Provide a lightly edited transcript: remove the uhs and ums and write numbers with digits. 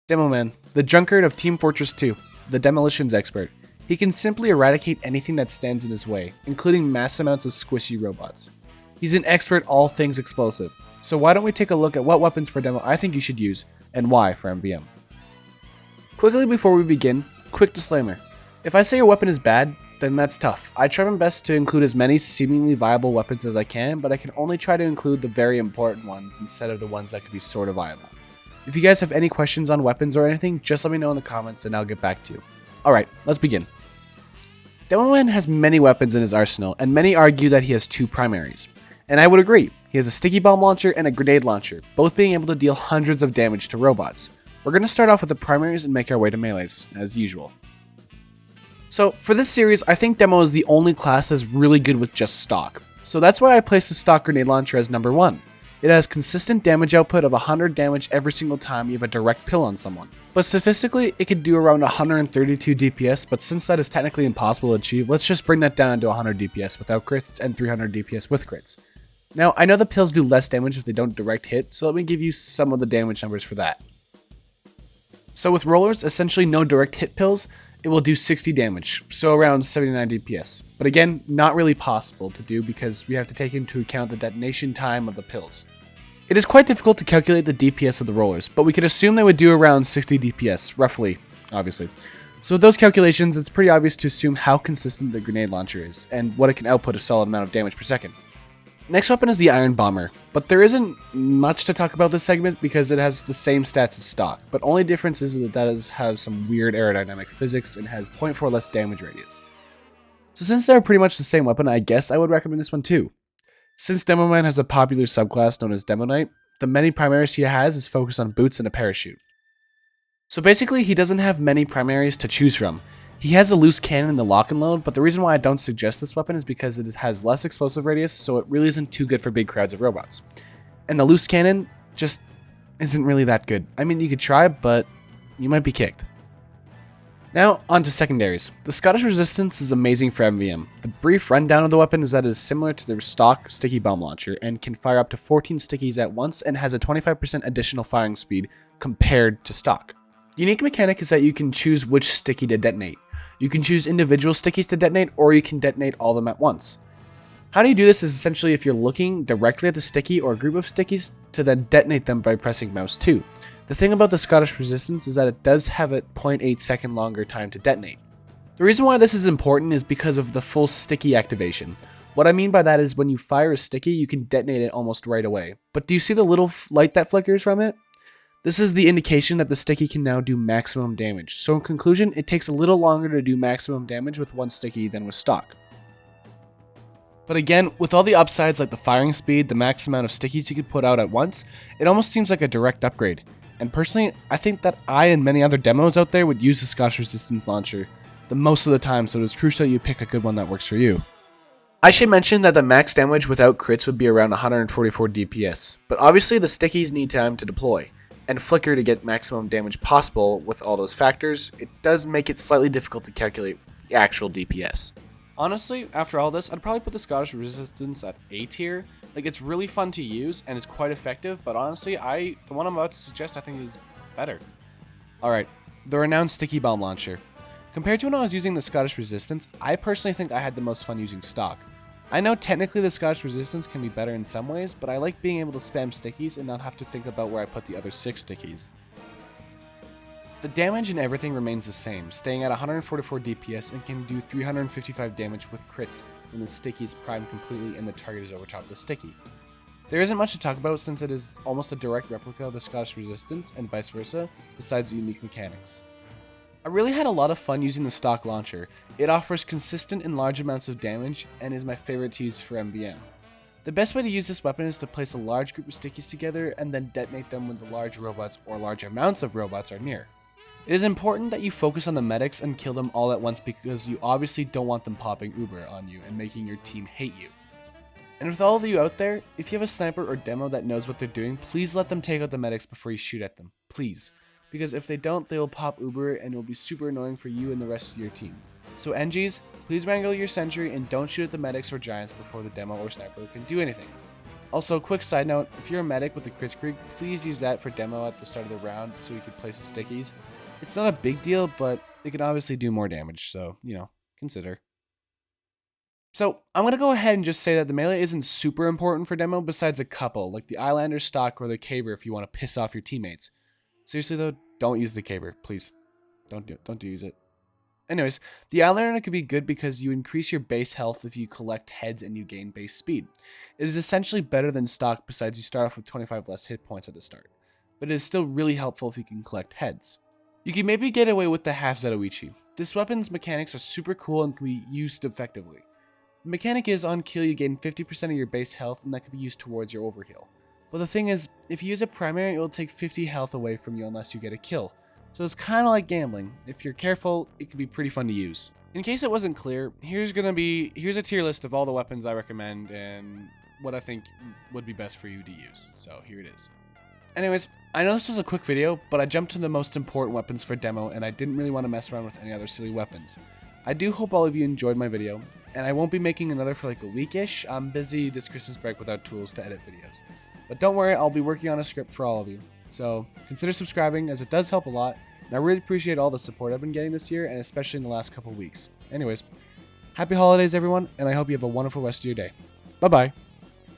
Demoman, the drunkard of Team Fortress 2, the demolitions expert. He can simply eradicate anything that stands in his way, including mass amounts of squishy robots. He's an expert all things explosive, so why don't we take a look at what weapons for demo I think you should use, and why for MVM. Quickly before we begin, quick disclaimer. If I say a weapon is bad, then that's tough. I try my best to include as many seemingly viable weapons as I can, but I can only try to include the very important ones instead of the ones that could be sort of viable. If you guys have any questions on weapons or anything, just let me know in the comments and I'll get back to you. Alright, let's begin. Demoman has many weapons in his arsenal, and many argue that he has two primaries. And I would agree, he has a sticky bomb launcher and a grenade launcher, both being able to deal hundreds of damage to robots. We're going to start off with the primaries and make our way to melees, as usual. So, for this series, I think Demo is the only class that's really good with just stock. So that's why I placed the stock grenade launcher as number 1. It has consistent damage output of 100 damage every single time you have a direct pill on someone. But statistically, it could do around 132 DPS, but since that is technically impossible to achieve, let's just bring that down to 100 DPS without crits and 300 DPS with crits. Now, I know the pills do less damage if they don't direct hit, so let me give you some of the damage numbers for that. So with rollers, essentially no direct hit pills, it will do 60 damage, so around 79 DPS. But again, not really possible to do because we have to take into account the detonation time of the pills. It is quite difficult to calculate the DPS of the rollers, but we could assume they would do around 60 DPS, roughly, obviously. So with those calculations, it's pretty obvious to assume how consistent the grenade launcher is, and what it can output a solid amount of damage per second. Next weapon is the Iron Bomber, but there isn't much to talk about this segment because it has the same stats as stock, but only difference is that it does have some weird aerodynamic physics and has 0.4 less damage radius. So since they're pretty much the same weapon, I guess I would recommend this one too. Since Demoman has a popular subclass known as Demo Knight, the many primaries he has is focused on boots and a parachute. So basically he doesn't have many primaries to choose from. He has a loose cannon in the lock and load, but the reason why I don't suggest this weapon is because it has less explosive radius, so it really isn't too good for big crowds of robots. And the loose cannon just isn't really that good. I mean, you could try, but you might be kicked. Now, on to secondaries. The Scottish Resistance is amazing for MVM. The brief rundown of the weapon is that it is similar to the stock sticky bomb launcher and can fire up to 14 stickies at once and has a 25% additional firing speed compared to stock. The unique mechanic is that you can choose which sticky to detonate. You can choose individual stickies to detonate, or you can detonate all of them at once. How do you do this is essentially if you're looking directly at the sticky or a group of stickies to then detonate them by pressing mouse 2. The thing about the Scottish Resistance is that it does have a 0.8 second longer time to detonate. The reason why this is important is because of the full sticky activation. What I mean by that is when you fire a sticky, you can detonate it almost right away. But do you see the little light that flickers from it? This is the indication that the sticky can now do maximum damage. So in conclusion, it takes a little longer to do maximum damage with one sticky than with stock. But again, with all the upsides like the firing speed, the max amount of stickies you could put out at once, it almost seems like a direct upgrade. And personally, I think that I and many other demos out there would use the Scottish Resistance launcher the most of the time, so it is crucial that you pick a good one that works for you. I should mention that the max damage without crits would be around 144 DPS, but obviously the stickies need time to deploy. And flicker to get maximum damage possible with all those factors, it does make it slightly difficult to calculate the actual DPS. Honestly, after all this, I'd probably put the Scottish Resistance at A tier. Like, it's really fun to use and it's quite effective, but honestly, the one I'm about to suggest I think is better. Alright, the renowned Sticky Bomb Launcher. Compared to when I was using the Scottish Resistance, I personally think I had the most fun using stock. I know technically the Scottish Resistance can be better in some ways, but I like being able to spam stickies and not have to think about where I put the other 6 stickies. The damage and everything remains the same, staying at 144 DPS and can do 355 damage with crits when the sticky is primed completely and the target is over top of the sticky. There isn't much to talk about since it is almost a direct replica of the Scottish Resistance and vice versa, besides the unique mechanics. I really had a lot of fun using the stock launcher. It offers consistent and large amounts of damage and is my favorite to use for MVM. The best way to use this weapon is to place a large group of stickies together and then detonate them when the large robots or large amounts of robots are near. It is important that you focus on the medics and kill them all at once because you obviously don't want them popping Uber on you and making your team hate you. And with all of you out there, if you have a sniper or demo that knows what they're doing, please let them take out the medics before you shoot at them. Please. Because if they don't, they will pop Uber and it will be super annoying for you and the rest of your team. So NGs, please wrangle your sentry and don't shoot at the medics or giants before the demo or sniper can do anything. Also, quick side note, if you're a medic with the Kritzkrieg, please use that for demo at the start of the round so you can place the stickies. It's not a big deal, but it can obviously do more damage, so, consider. So, I'm going to go ahead and just say that the melee isn't super important for demo besides a couple, like the Eyelander stock or the Caber if you want to piss off your teammates. Seriously though, don't use the Caber, please. Don't use it. Anyways, the Eyeliner could be good because you increase your base health if you collect heads and you gain base speed. It is essentially better than stock besides you start off with 25 less hit points at the start, but it is still really helpful if you can collect heads. You can maybe get away with the half Zetoichi. This weapon's mechanics are super cool and can be used effectively. The mechanic is on kill you gain 50% of your base health and that can be used towards your overheal. But the thing is, if you use a primary it will take 50 health away from you unless you get a kill. So it's kind of like gambling. If you're careful, it can be pretty fun to use. In case it wasn't clear, here's a tier list of all the weapons I recommend and what I think would be best for you to use. So here it is. Anyways, I know this was a quick video, but I jumped to the most important weapons for demo and I didn't really want to mess around with any other silly weapons. I do hope all of you enjoyed my video, and I won't be making another for like a week-ish. I'm busy this Christmas break without tools to edit videos. But don't worry, I'll be working on a script for all of you. So consider subscribing as it does help a lot. And I really appreciate all the support I've been getting this year and especially in the last couple weeks. Anyways, happy holidays everyone, and I hope you have a wonderful rest of your day. Bye bye.